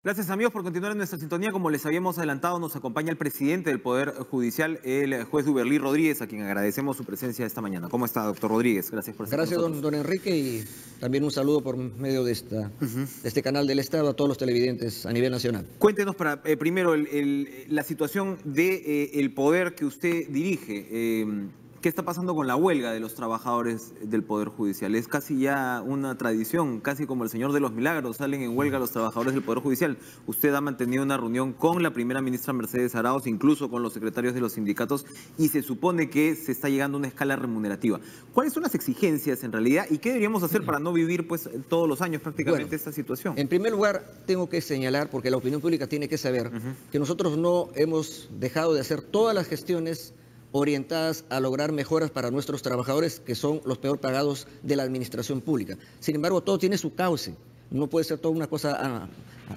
Gracias, amigos, por continuar en nuestra sintonía. Como les habíamos adelantado, nos acompaña el presidente del Poder Judicial, el juez Duberlí Rodríguez, a quien agradecemos su presencia esta mañana. ¿Cómo está, doctor Rodríguez? Gracias por estar con nosotros. Gracias, don Enrique, y también un saludo por medio de este canal del Estado a todos los televidentes a nivel nacional. Cuéntenos primero la situación del poder que usted dirige. ¿Qué está pasando con la huelga de los trabajadores del Poder Judicial? Es casi ya una tradición, casi como el Señor de los Milagros, salen en huelga los trabajadores del Poder Judicial. Usted ha mantenido una reunión con la primera ministra Mercedes Arauz, incluso con los secretarios de los sindicatos, y se supone que se está llegando a una escala remunerativa. ¿Cuáles son las exigencias en realidad y qué deberíamos hacer para no vivir todos los años prácticamente esta situación? En primer lugar, tengo que señalar, porque la opinión pública tiene que saber, que nosotros no hemos dejado de hacer todas las gestiones orientadas a lograr mejoras para nuestros trabajadores, que son los peor pagados de la administración pública. Sin embargo, todo tiene su cauce. No puede ser toda una cosa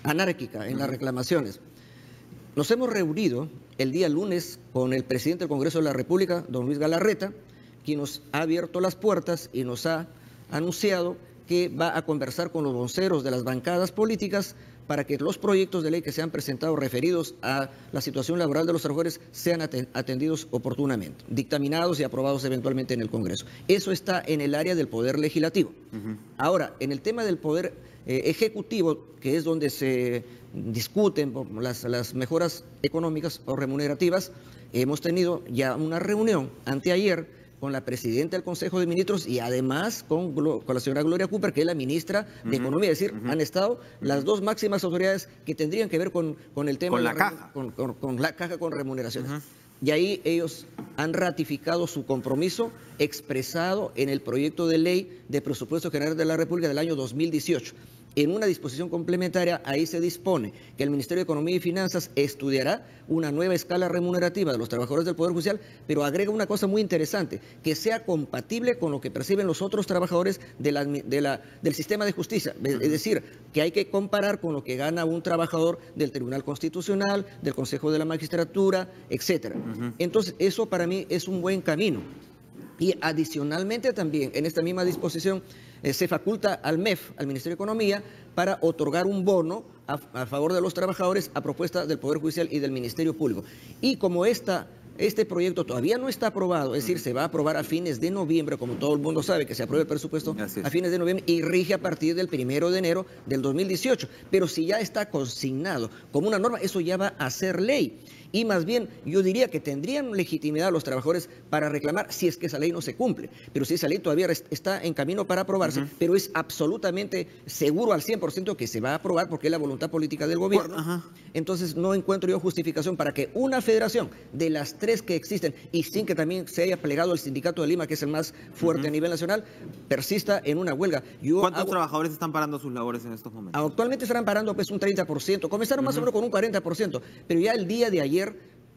anárquica en las reclamaciones. Nos hemos reunido el día lunes con el presidente del Congreso de la República, don Luis Galarreta, quien nos ha abierto las puertas y nos ha anunciado que va a conversar con los voceros de las bancadas políticas para que los proyectos de ley que se han presentado referidos a la situación laboral de los trabajadores sean atendidos oportunamente, dictaminados y aprobados eventualmente en el Congreso. Eso está en el área del Poder Legislativo. Ahora, en el tema del Poder Ejecutivo, que es donde se discuten las mejoras económicas o remunerativas, hemos tenido ya una reunión anteayer con la presidenta del Consejo de Ministros y además con la señora Gloria Cooper, que es la ministra de Economía. Es decir, han estado las dos máximas autoridades que tendrían que ver con el tema con la caja. Con la caja con remuneraciones. Y ahí ellos han ratificado su compromiso expresado en el proyecto de ley de presupuesto general de la República del año 2018. En una disposición complementaria, ahí se dispone que el Ministerio de Economía y Finanzas estudiará una nueva escala remunerativa de los trabajadores del Poder Judicial, pero agrega una cosa muy interesante, que sea compatible con lo que perciben los otros trabajadores del sistema de justicia. Es decir, que hay que comparar con lo que gana un trabajador del Tribunal Constitucional, del Consejo de la Magistratura, etcétera. Entonces, eso para mí es un buen camino. Y adicionalmente también, en esta misma disposición, se faculta al MEF, al Ministerio de Economía, para otorgar un bono a favor de los trabajadores a propuesta del Poder Judicial y del Ministerio Público. Y como este proyecto todavía no está aprobado, es decir, se va a aprobar a fines de noviembre, como todo el mundo sabe que se aprueba el presupuesto a fines de noviembre y rige a partir del 1 de enero del 2018. Pero si ya está consignado como una norma, eso ya va a ser ley. Y más bien, yo diría que tendrían legitimidad los trabajadores para reclamar si es que esa ley no se cumple. Pero si esa ley todavía está en camino para aprobarse, pero es absolutamente seguro al 100% que se va a aprobar porque es la voluntad política del gobierno. Entonces no encuentro yo justificación para que una federación de las tres que existen, y sin que también se haya plegado el Sindicato de Lima, que es el más fuerte a nivel nacional, persista en una huelga. ¿Cuántos trabajadores están parando sus labores en estos momentos? Actualmente estarán parando pues un 30%. Comenzaron más o menos con un 40%, pero ya el día de ayer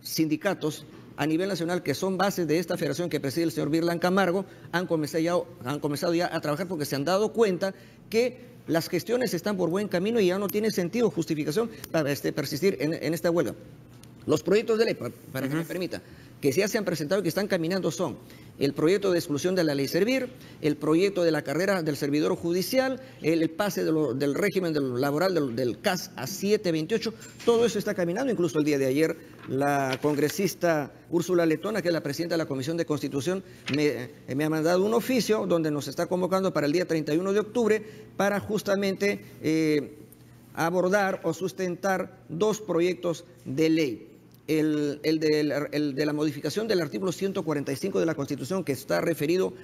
sindicatos a nivel nacional que son bases de esta federación que preside el señor Virlan Camargo han comenzado ya a trabajar porque se han dado cuenta que las gestiones están por buen camino y ya no tiene sentido, justificación para persistir en esta huelga. Los proyectos de ley, para que me permita, que ya se han presentado y que están caminando son el proyecto de exclusión de la ley Servir, el proyecto de la carrera del servidor judicial, el pase del régimen laboral del CAS a 728, todo eso está caminando. Incluso el día de ayer la congresista Úrsula Letona, que es la presidenta de la Comisión de Constitución, me ha mandado un oficio donde nos está convocando para el día 31 de octubre para justamente abordar o sustentar dos proyectos de ley. El de la modificación del artículo 145 de la Constitución, que está referido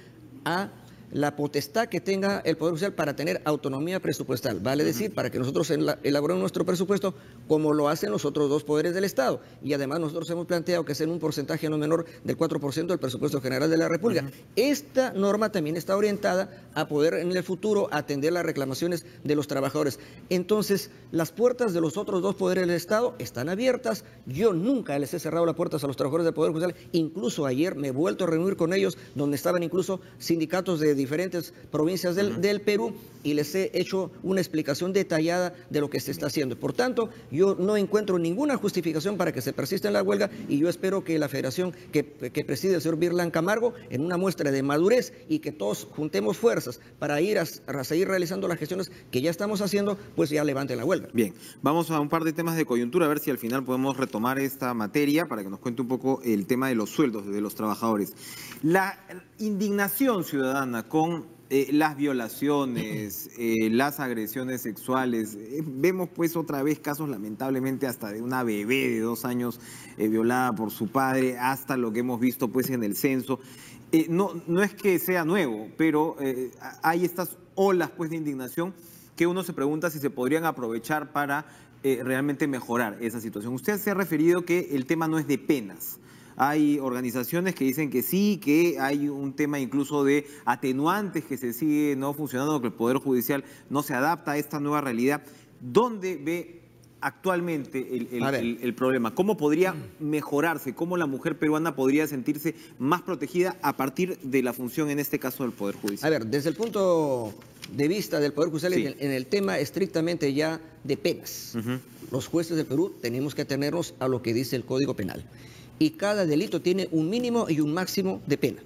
a la potestad que tenga el Poder Judicial para tener autonomía presupuestal, vale decir, para que nosotros elaboremos nuestro presupuesto como lo hacen los otros dos poderes del Estado. Y además nosotros hemos planteado que sea en un porcentaje no menor del 4% del presupuesto general de la República. Esta norma también está orientada a poder en el futuro atender las reclamaciones de los trabajadores. Entonces, las puertas de los otros dos poderes del Estado están abiertas. Yo nunca les he cerrado las puertas a los trabajadores del Poder Judicial. Incluso ayer me he vuelto a reunir con ellos, donde estaban incluso sindicatos de diferentes provincias del Perú y les he hecho una explicación detallada de lo que se está haciendo. Por tanto, yo no encuentro ninguna justificación para que se persista en la huelga y yo espero que la federación que preside el señor Virlan Camargo, en una muestra de madurez y que todos juntemos fuerzas para ir a seguir realizando las gestiones que ya estamos haciendo, pues ya levanten la huelga. Bien, vamos a un par de temas de coyuntura, a ver si al final podemos retomar esta materia para que nos cuente un poco el tema de los sueldos de los trabajadores. La indignación ciudadana con las violaciones, las agresiones sexuales, vemos pues otra vez casos lamentablemente hasta de una bebé de 2 años violada por su padre, hasta lo que hemos visto pues en el censo. No es que sea nuevo, pero hay estas olas pues de indignación que uno se pregunta si se podrían aprovechar para realmente mejorar esa situación. Usted se ha referido que el tema no es de penas. Hay organizaciones que dicen que sí, que hay un tema incluso de atenuantes que se sigue no funcionando, que el Poder Judicial no se adapta a esta nueva realidad. ¿Dónde ve actualmente el problema? ¿Cómo podría mejorarse? ¿Cómo la mujer peruana podría sentirse más protegida a partir de la función, en este caso, del Poder Judicial? A ver, desde el punto de vista del Poder Judicial, Sí. en el tema estrictamente ya de penas, los jueces del Perú tenemos que atenernos a lo que dice el Código Penal. Y cada delito tiene un mínimo y un máximo de pena.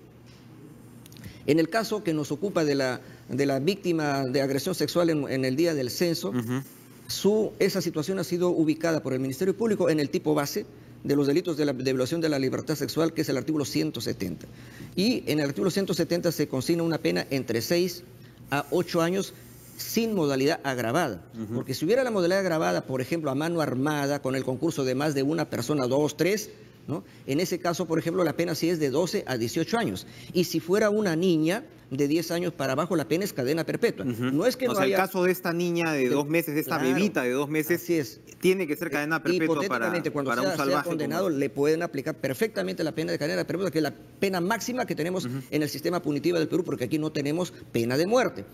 En el caso que nos ocupa de la víctima de agresión sexual en el día del censo, esa situación ha sido ubicada por el Ministerio Público en el tipo base de los delitos de violación de la libertad sexual, que es el artículo 170. Y en el artículo 170 se consigna una pena entre 6 a 8 años sin modalidad agravada. Porque si hubiera la modalidad agravada, por ejemplo, a mano armada, con el concurso de más de una persona, 2, 3, ¿no? En ese caso, por ejemplo, la pena sí es de 12 a 18 años. Y si fuera una niña de 10 años para abajo, la pena es cadena perpetua. No es que o sea, el caso de esta niña de 2 meses, de esta bebita de 2 meses, así es. Tiene que ser cadena perpetua hipotéticamente, cuando para un sea salvaje condenado, le pueden aplicar perfectamente la pena de cadena perpetua, que es la pena máxima que tenemos en el sistema punitivo del Perú, porque aquí no tenemos pena de muerte.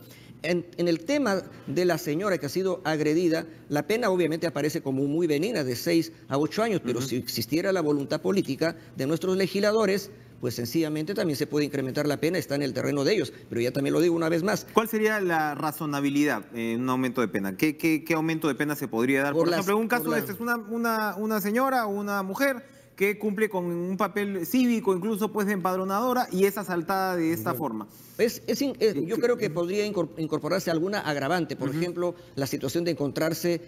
En el tema de la señora que ha sido agredida, la pena obviamente aparece como muy benigna, de 6 a 8 años, pero si existiera la voluntad política de nuestros legisladores, pues sencillamente también se puede incrementar la pena, está en el terreno de ellos. Pero ya también lo digo una vez más. ¿Cuál sería la razonabilidad en un aumento de pena? ¿Qué aumento de pena se podría dar? Por ejemplo, en un caso este es una señora o una mujer que cumple con un papel cívico, incluso pues de empadronadora, y es asaltada de esta forma. Yo creo que podría incorporarse alguna agravante, por ejemplo, la situación de encontrarse,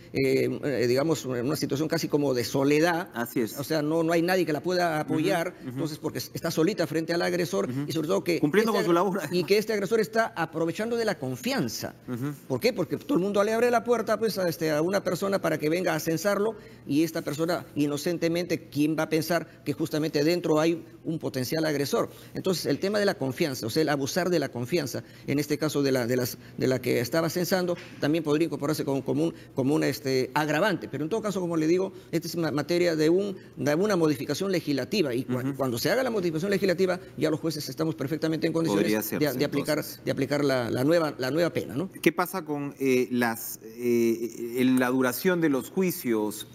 digamos, en una situación casi como de soledad. Así es. O sea, no hay nadie que la pueda apoyar, entonces porque está solita frente al agresor y sobre todo que... Cumpliendo con su labor. Y que este agresor está aprovechando de la confianza. ¿Por qué? Porque todo el mundo le abre la puerta pues a una persona para que venga a censarlo y esta persona inocentemente, ¿quién va a pensar que justamente dentro hay un potencial agresor? Entonces, el tema de la confianza, o sea, el abusar de la confianza, en este caso de la que estaba censando, también podría incorporarse como un agravante. Pero en todo caso, como le digo, esta es materia de una modificación legislativa y cuando se haga la modificación legislativa, ya los jueces estamos perfectamente en condiciones de aplicar la nueva pena, ¿no? ¿Qué pasa con la duración de los juicios?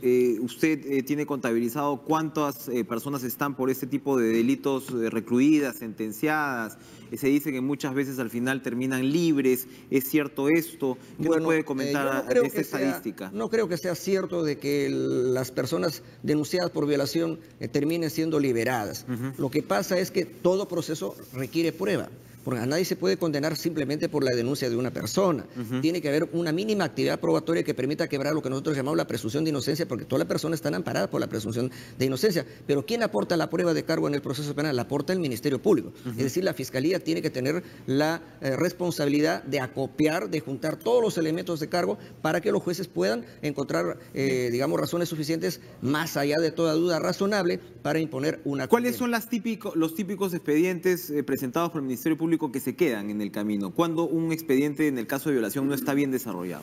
¿Usted tiene contabilizado cuántas personas están por este tipo de delitos recluidas, sentenciadas? Se dice que muchas veces al final terminan libres. ¿Es cierto esto? ¿Qué nos puede comentar de esta estadística? No creo que sea cierto de que las personas denunciadas por violación terminen siendo liberadas. Lo que pasa es que todo proceso requiere prueba. Porque a nadie se puede condenar simplemente por la denuncia de una persona. Tiene que haber una mínima actividad probatoria que permita quebrar lo que nosotros llamamos la presunción de inocencia, porque todas las personas están amparadas por la presunción de inocencia. Pero ¿quién aporta la prueba de cargo en el proceso penal? La aporta el Ministerio Público. Es decir, la Fiscalía tiene que tener la responsabilidad de acopiar, de juntar todos los elementos de cargo para que los jueces puedan encontrar, digamos, razones suficientes, más allá de toda duda razonable, para imponer una condena. ¿Cuáles son los típicos expedientes presentados por el Ministerio Público que se quedan en el camino? ¿Cuándo un expediente en el caso de violación no está bien desarrollado?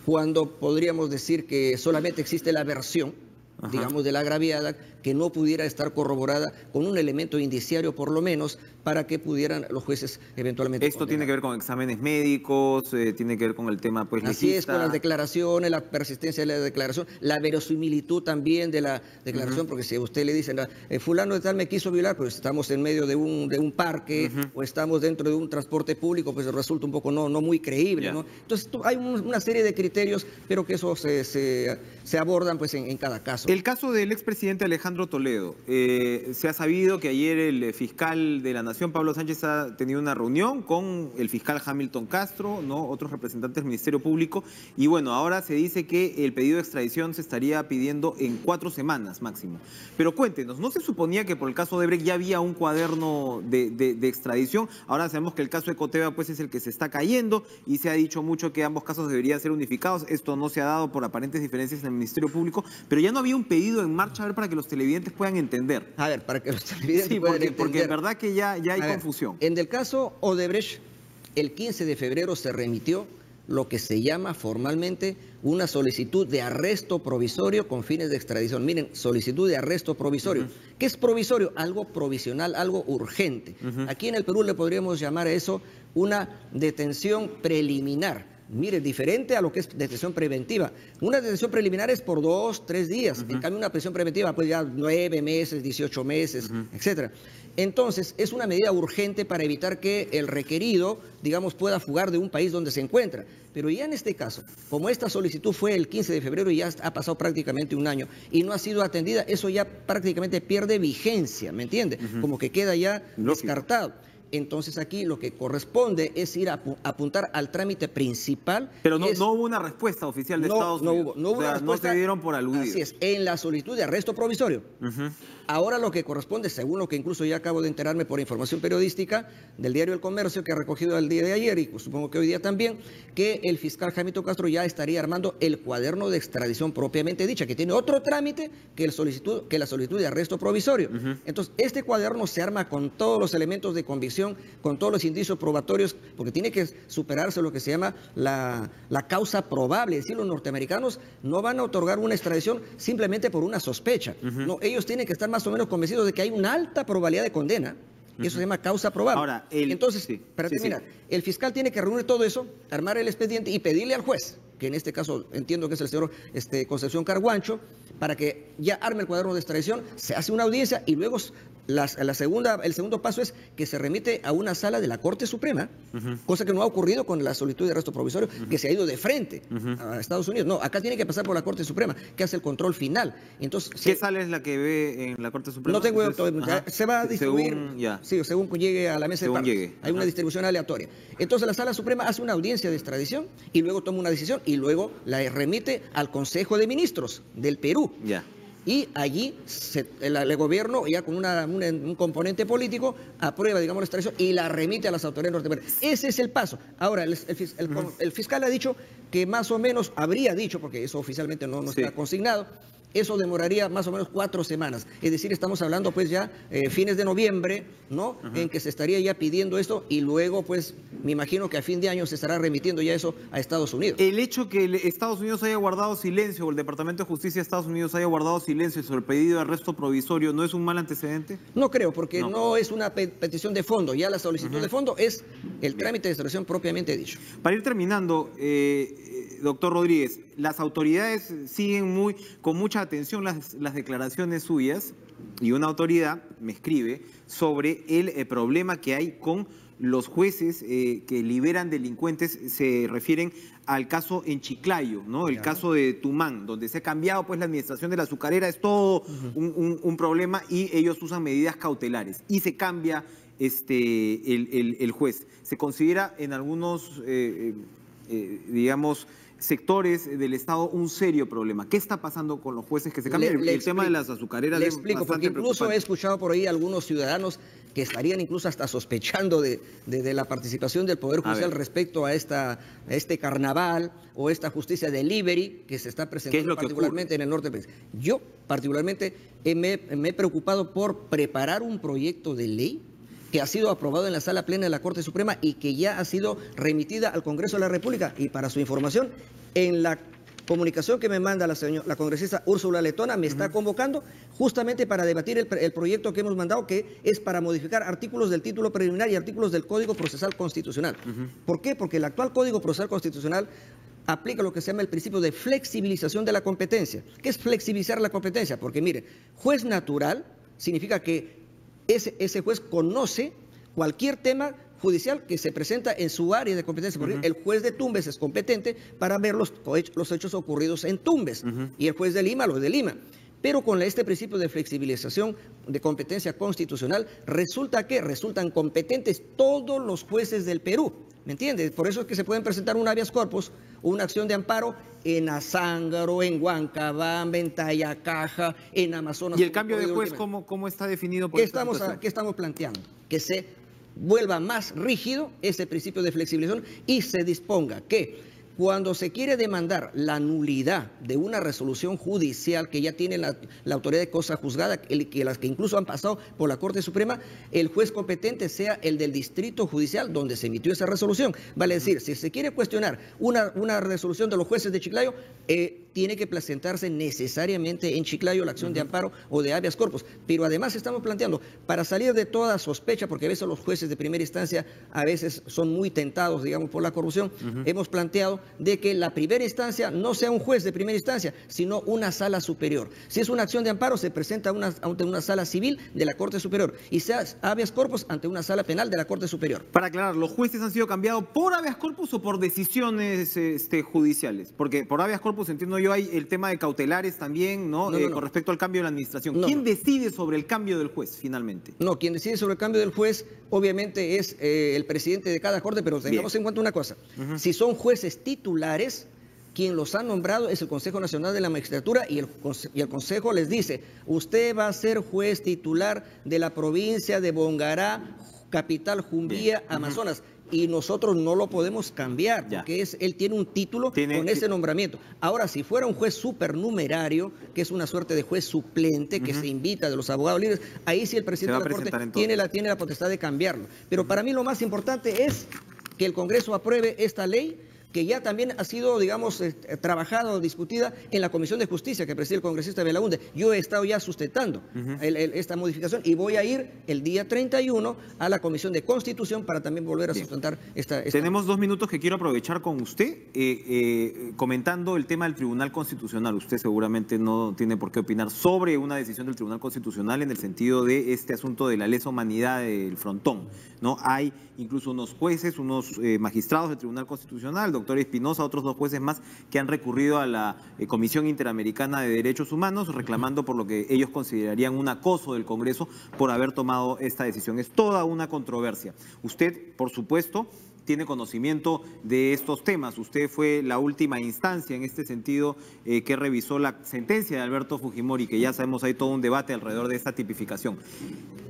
Cuando podríamos decir que solamente existe la versión, digamos, de la agraviada, que no pudiera estar corroborada con un elemento indiciario por lo menos para que pudieran los jueces eventualmente Esto tiene que ver con exámenes médicos, tiene que ver con el tema pues Así legista. es, con las declaraciones, la persistencia de la declaración, la verosimilitud también de la declaración, porque si a usted le dicen, fulano de tal me quiso violar, pues estamos en medio de un parque o estamos dentro de un transporte público, pues resulta un poco no muy creíble, ¿no? Entonces hay una serie de criterios, pero que eso se abordan pues en cada caso. El caso del expresidente Alejandro Toledo, se ha sabido que ayer el fiscal de la Nación, Pablo Sánchez, ha tenido una reunión con el fiscal Hamilton Castro, ¿no? Otros representantes del Ministerio Público, y bueno, ahora se dice que el pedido de extradición se estaría pidiendo en 4 semanas máximo. Pero cuéntenos, ¿no se suponía que por el caso de Brecht ya había un cuaderno de extradición? Ahora sabemos que el caso de Ecoteva pues es el que se está cayendo y se ha dicho mucho que ambos casos deberían ser unificados. Esto no se ha dado por aparentes diferencias en el Ministerio Público, pero ya no había un pedido en marcha, a ver, para que los televidentes puedan entender. A ver, para que los televidentes puedan entender. Porque es verdad que ya hay confusión. En el caso Odebrecht, el 15 de febrero se remitió lo que se llama formalmente una solicitud de arresto provisorio con fines de extradición. Miren, solicitud de arresto provisorio. ¿Qué es provisorio? Algo provisional, algo urgente. Aquí en el Perú le podríamos llamar a eso una detención preliminar. Mire, diferente a lo que es detención preventiva. Una detención preliminar es por 2, 3 días. En cambio, una prisión preventiva, pues ya 9 meses, 18 meses, etcétera. Entonces, es una medida urgente para evitar que el requerido, digamos, pueda fugar de un país donde se encuentra. Pero ya en este caso, como esta solicitud fue el 15 de febrero y ya ha pasado prácticamente un año y no ha sido atendida, eso ya prácticamente pierde vigencia, ¿me entiende? Como que queda ya descartado. Entonces aquí lo que corresponde es ir a apuntar al trámite principal. Pero no hubo una respuesta oficial de Estados Unidos. No hubo una respuesta. No se dieron por aludidos. Así es, en la solicitud de arresto provisorio. Ahora lo que corresponde, según lo que incluso ya acabo de enterarme por información periodística del diario El Comercio, que ha recogido el día de ayer y pues, supongo que hoy día también, que el fiscal Hamilton Castro ya estaría armando el cuaderno de extradición propiamente dicha, que tiene otro trámite que la solicitud de arresto provisorio. Entonces, este cuaderno se arma con todos los elementos de convicción, con todos los indicios probatorios, porque tiene que superarse lo que se llama la causa probable. Es decir, los norteamericanos no van a otorgar una extradición simplemente por una sospecha. No, ellos tienen que estar más o menos convencidos de que hay una alta probabilidad de condena. Eso se llama causa probable. Ahora, entonces, para terminar, el fiscal tiene que reunir todo eso, armar el expediente y pedirle al juez, que en este caso entiendo que es el señor Concepción Carguancho, para que ya arme el cuaderno de extradición, se hace una audiencia y luego el segundo paso es que se remite a una sala de la Corte Suprema, cosa que no ha ocurrido con la solicitud de arresto provisorio, que se ha ido de frente a Estados Unidos. No, acá tiene que pasar por la Corte Suprema, que hace el control final. Entonces, ¿qué sala es la que ve en la Corte Suprema? No tengo, se va a distribuir, según llegue a la mesa de partes. Hay una distribución aleatoria. Entonces la Sala Suprema hace una audiencia de extradición y luego toma una decisión y luego la remite al Consejo de Ministros del Perú. Y allí el gobierno, ya con un componente político, aprueba, digamos, la extradición y la remite a las autoridades norteamericanas. Ese es el paso. Ahora, el fiscal ha dicho que más o menos, habría dicho, porque eso oficialmente no está consignado, eso demoraría más o menos 4 semanas. Es decir, estamos hablando pues ya fines de noviembre, ¿no? En que se estaría ya pidiendo esto y luego pues me imagino que a fin de año se estará remitiendo ya eso a Estados Unidos. El hecho que Estados Unidos haya guardado silencio, o el Departamento de Justicia de Estados Unidos haya guardado silencio sobre el pedido de arresto provisorio, ¿no es un mal antecedente? No creo, porque no es una petición de fondo. Ya la solicitud de fondo es el trámite de extradición propiamente dicho. Para ir terminando, doctor Rodríguez, las autoridades siguen con mucha atención las declaraciones suyas y una autoridad me escribe sobre el problema que hay con los jueces que liberan delincuentes. Se refieren al caso en Chiclayo, ¿no? El caso de Tumán, donde se ha cambiado pues la administración de la azucarera, es todo un problema y ellos usan medidas cautelares y se cambia el juez. Se considera en algunos, digamos, sectores del Estado un serio problema. ¿Qué está pasando con los jueces que se cambian? El tema de las azucareras. Le explico, porque incluso he escuchado por ahí algunos ciudadanos que estarían incluso hasta sospechando de la participación del Poder Judicial respecto a este carnaval o esta justicia delivery que se está presentando particularmente en el norte del país. Yo particularmente me he preocupado por preparar un proyecto de ley que ha sido aprobado en la Sala Plena de la Corte Suprema y que ya ha sido remitida al Congreso de la República. Y para su información, en la comunicación que me manda la congresista Úrsula Letona me está convocando justamente para debatir el proyecto que hemos mandado, que es para modificar artículos del título preliminar y artículos del Código Procesal Constitucional. ¿Por qué? Porque el actual Código Procesal Constitucional aplica lo que se llama el principio de flexibilización de la competencia. ¿Qué es flexibilizar la competencia? Porque mire, juez natural significa que ese juez conoce cualquier tema judicial que se presenta en su área de competencia, porque el juez de Tumbes es competente para ver los hechos ocurridos en Tumbes, y el juez de Lima los de Lima. Pero con este principio de flexibilización de competencia constitucional, resultan competentes todos los jueces del Perú, ¿me entiendes? Por eso es que se pueden presentar un habeas corpus o una acción de amparo en Azángaro, en Huancabamba, en Tayacaja, en Amazonas. ¿Y el cambio de juez cómo está definido por esta situación? ¿Qué estamos planteando? Que se vuelva más rígido ese principio de flexibilización y se disponga que cuando se quiere demandar la nulidad de una resolución judicial que ya tiene la autoridad de cosa juzgada, las que incluso han pasado por la Corte Suprema, el juez competente sea el del distrito judicial donde se emitió esa resolución. Vale decir, si se quiere cuestionar una resolución de los jueces de Chiclayo, tiene que presentarse necesariamente en Chiclayo la acción de amparo o de habeas corpus. Pero además estamos planteando, para salir de toda sospecha, porque a veces los jueces de primera instancia a veces son muy tentados, digamos, por la corrupción, hemos planteado de que la primera instancia no sea un juez de primera instancia, sino una sala superior. Si es una acción de amparo, se presenta ante una sala civil de la Corte Superior, y sea habeas corpus ante una sala penal de la Corte Superior. Para aclarar, ¿los jueces han sido cambiados por habeas corpus o por decisiones judiciales? Porque por habeas corpus, entiendo yo, hay el tema de cautelares también, ¿no? Con respecto al cambio de la administración. ¿Quién decide sobre el cambio del juez, finalmente? No, quien decide sobre el cambio del juez, obviamente, es el presidente de cada corte, pero tengamos en cuenta una cosa. Si son jueces titulares, quien los ha nombrado es el Consejo Nacional de la Magistratura, y el Consejo les dice, usted va a ser juez titular de la provincia de Bongará, capital Jumbía, Amazonas. Y nosotros no lo podemos cambiar, porque él tiene un título con ese nombramiento. Ahora, si fuera un juez supernumerario, que es una suerte de juez suplente, que se invita de los abogados libres, ahí sí el presidente de la Corte tiene la potestad de cambiarlo. Pero para mí lo más importante es que el Congreso apruebe esta ley, que ya también ha sido, digamos, trabajada o discutida en la Comisión de Justicia que preside el congresista Belaunde. Yo he estado ya sustentando esta modificación, y voy a ir el día 31 a la Comisión de Constitución para también volver a sustentar esta... Tenemos 2 minutos que quiero aprovechar con usted, comentando el tema del Tribunal Constitucional. Usted seguramente no tiene por qué opinar sobre una decisión del Tribunal Constitucional en el sentido de este asunto de la lesa humanidad del Frontón, ¿no? Hay incluso unos jueces, unos magistrados del Tribunal Constitucional, doctor Espinosa, otros 2 jueces más, que han recurrido a la Comisión Interamericana de Derechos Humanos reclamando por lo que ellos considerarían un acoso del Congreso por haber tomado esta decisión. Es toda una controversia. Usted, por supuesto, tiene conocimiento de estos temas. Usted fue la última instancia en este sentido que revisó la sentencia de Alberto Fujimori, que ya sabemos hay todo un debate alrededor de esta tipificación.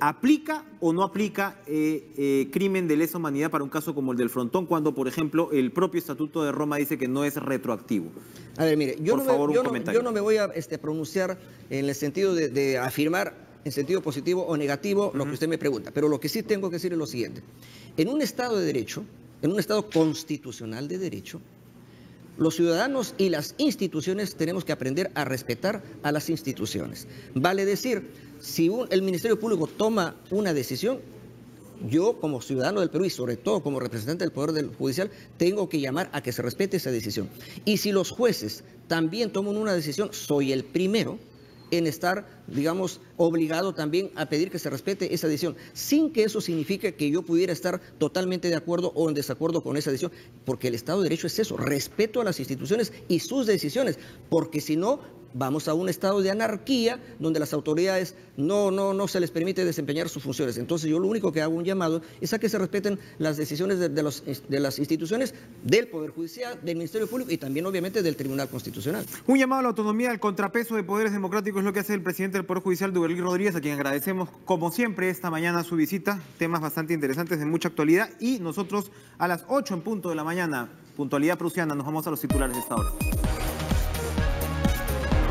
¿Aplica o no aplica crimen de lesa humanidad para un caso como el del Frontón, cuando, por ejemplo, el propio Estatuto de Roma dice que no es retroactivo? A ver, mire, yo no me voy a pronunciar en el sentido de afirmar en sentido positivo o negativo lo que usted me pregunta, pero lo que sí tengo que decir es lo siguiente. En un Estado de Derecho, en un Estado constitucional de derecho, los ciudadanos y las instituciones tenemos que aprender a respetar a las instituciones. Vale decir, si el Ministerio Público toma una decisión, yo como ciudadano del Perú y sobre todo como representante del Poder Judicial tengo que llamar a que se respete esa decisión. Y si los jueces también toman una decisión, soy el primero en estar, digamos, obligado también a pedir que se respete esa decisión, sin que eso signifique que yo pudiera estar totalmente de acuerdo o en desacuerdo con esa decisión, porque el Estado de Derecho es eso, respeto a las instituciones y sus decisiones, porque si no, vamos a un estado de anarquía donde las autoridades no se les permite desempeñar sus funciones. Entonces yo lo único que hago un llamado es a que se respeten las decisiones de las instituciones, del Poder Judicial, del Ministerio Público y también obviamente del Tribunal Constitucional. Un llamado a la autonomía, al contrapeso de poderes democráticos es lo que hace el presidente del Poder Judicial, Duberly Rodríguez, a quien agradecemos como siempre esta mañana su visita, temas bastante interesantes de mucha actualidad, y nosotros a las 8 en punto de la mañana, puntualidad prusiana, nos vamos a los titulares de esta hora.